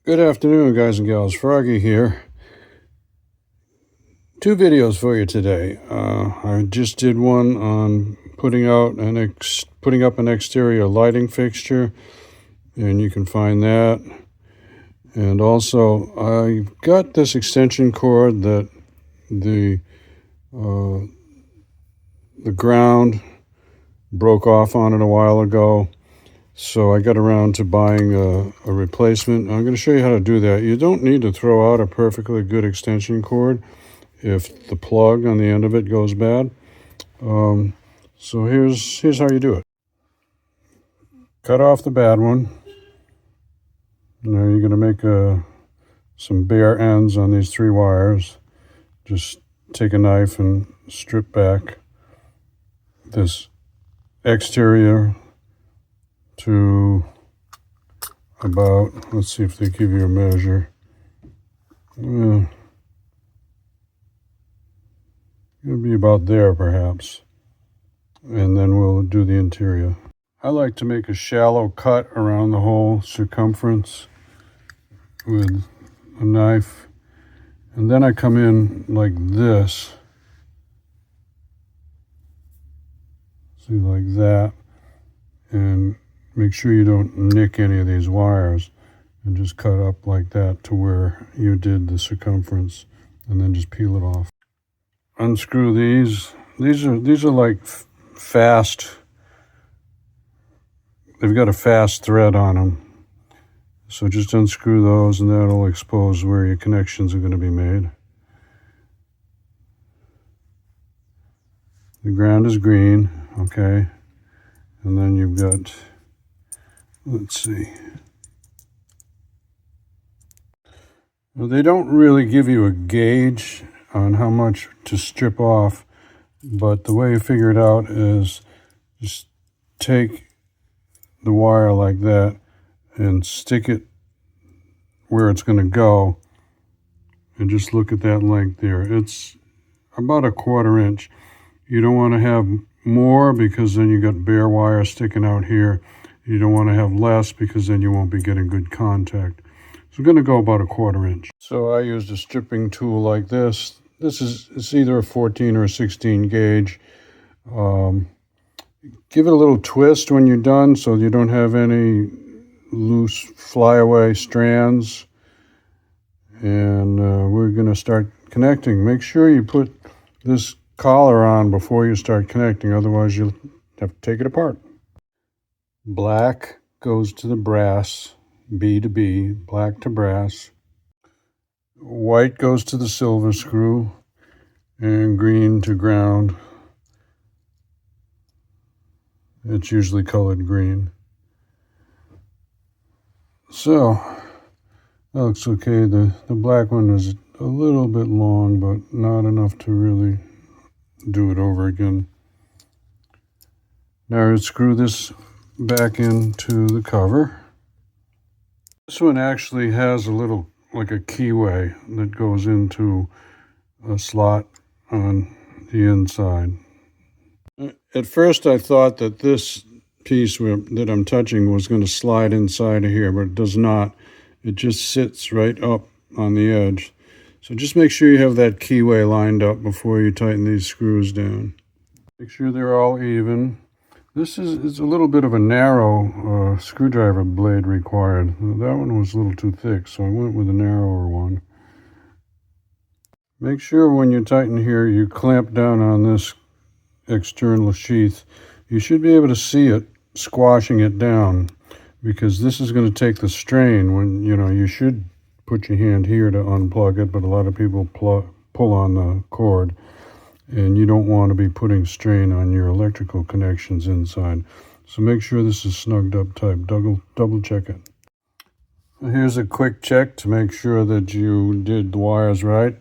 Good afternoon, guys and gals. Froggy here. Two videos for you today. I just did one on putting up an exterior lighting fixture, and you can find that. And also, I've got this extension cord that the ground broke off on it a while ago. So I got around to buying a replacement. I'm going to show you how to do that. You don't need to throw out a perfectly good extension cord if the plug on the end of it goes bad. So here's how you do it. Cut off the bad one. Now you're going to make some bare ends on these three wires. Just take a knife and strip back this exterior to about, let's see if they give you a measure. It'll be about there perhaps. And then we'll do the interior. I like to make a shallow cut around the whole circumference with a knife. And then I come in like this. See, like that. And make sure you don't nick any of these wires, and just cut up like that to where you did the circumference, and then just peel it off. Unscrew these. These are like fast. They've got a fast thread on them. So just unscrew those, and that'll expose where your connections are going to be made. The ground is green, okay? And then you've got, let's see. Well, they don't really give you a gauge on how much to strip off, but the way you figure it out is just take the wire like that and stick it where it's going to go, and just look at that length there. It's about 1/4 inch. You don't want to have more because then you got bare wire sticking out here. You don't want to have less because then you won't be getting good contact. So we're going to go about 1/4 inch. So I used a stripping tool like this. It's either a 14 or a 16 gauge. Give it a little twist when you're done so you don't have any loose flyaway strands. And we're going to start connecting. Make sure you put this collar on before you start connecting, otherwise you'll have to take it apart. Black goes to the brass, B to B, black to brass. White goes to the silver screw, and green to ground. It's usually colored green. So that looks okay. The black one is a little bit long, but not enough to really do it over again. Now screw this back into the cover. This one actually has a little, like a keyway that goes into a slot on the inside. At first I thought that this piece that I'm touching was going to slide inside of here, but it does not. It just sits right up on the edge. So just make sure you have that keyway lined up before you tighten these screws down. Make sure they're all even. This is a little bit of a narrow screwdriver blade required. That one was a little too thick, so I went with a narrower one. Make sure when you tighten here, you clamp down on this external sheath. You should be able to see it squashing it down, because this is going to take the strain when, you should put your hand here to unplug it, but a lot of people pull on the cord, and you don't want to be putting strain on your electrical connections inside. So make sure this is snugged up tight. Double check it. Here's a quick check to make sure that you did the wires right.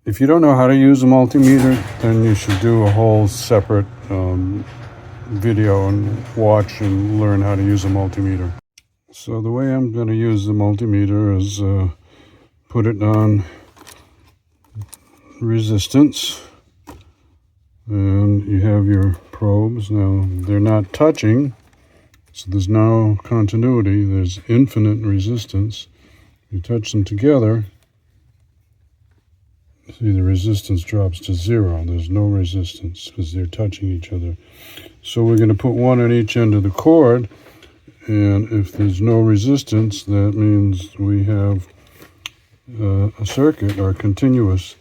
If you don't know how to use a multimeter, then you should do a whole separate video and watch and learn how to use a multimeter. So the way I'm going to use the multimeter is put it on resistance, and you have your probes. Now they're not touching, So there's no continuity, there's infinite resistance. You touch them together, see the resistance drops to 0. There's no resistance because they're touching each other. So we're going to put one on each end of the cord, and if there's no resistance, that means we have a circuit or continuous.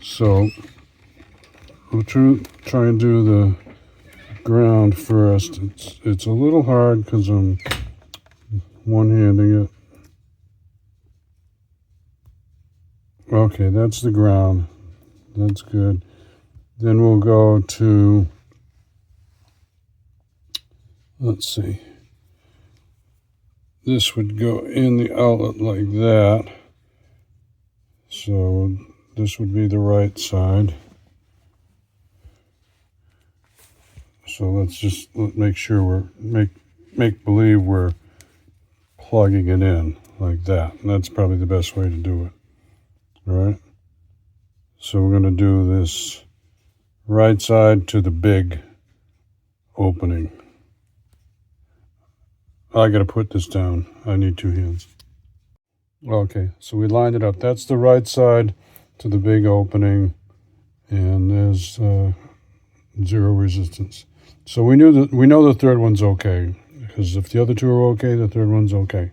So we'll try and do the ground first. It's a little hard because I'm one-handing it. Okay, that's the ground. That's good. Then we'll go to, let's see. This would go in the outlet like that. So this would be the right side. So let's just make sure make believe we're plugging it in like that. And that's probably the best way to do it. All right. So we're going to do this right side to the big opening. I got to put this down. I need 2 hands. Okay, so we lined it up. That's the right side to the big opening, and there's 0 resistance. So we know the third one's okay, because if the other 2 are okay, the third one's okay.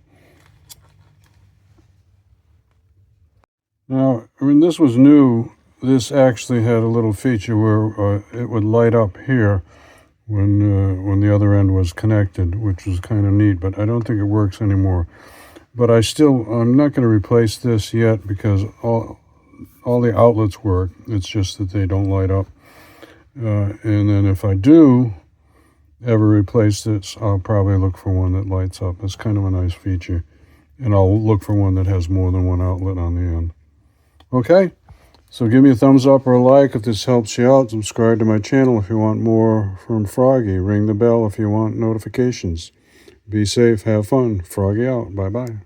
Now, when this was new, this actually had a little feature where it would light up here when the other end was connected, which was kind of neat, but I don't think it works anymore. But I'm not going to replace this yet because all the outlets work. It's just that they don't light up. And then if I do ever replace this, I'll probably look for one that lights up. It's kind of a nice feature. And I'll look for one that has more than one outlet on the end. Okay? So give me a thumbs up or a like if this helps you out. Subscribe to my channel if you want more from Froggy. Ring the bell if you want notifications. Be safe, have fun. Froggy out. Bye-bye.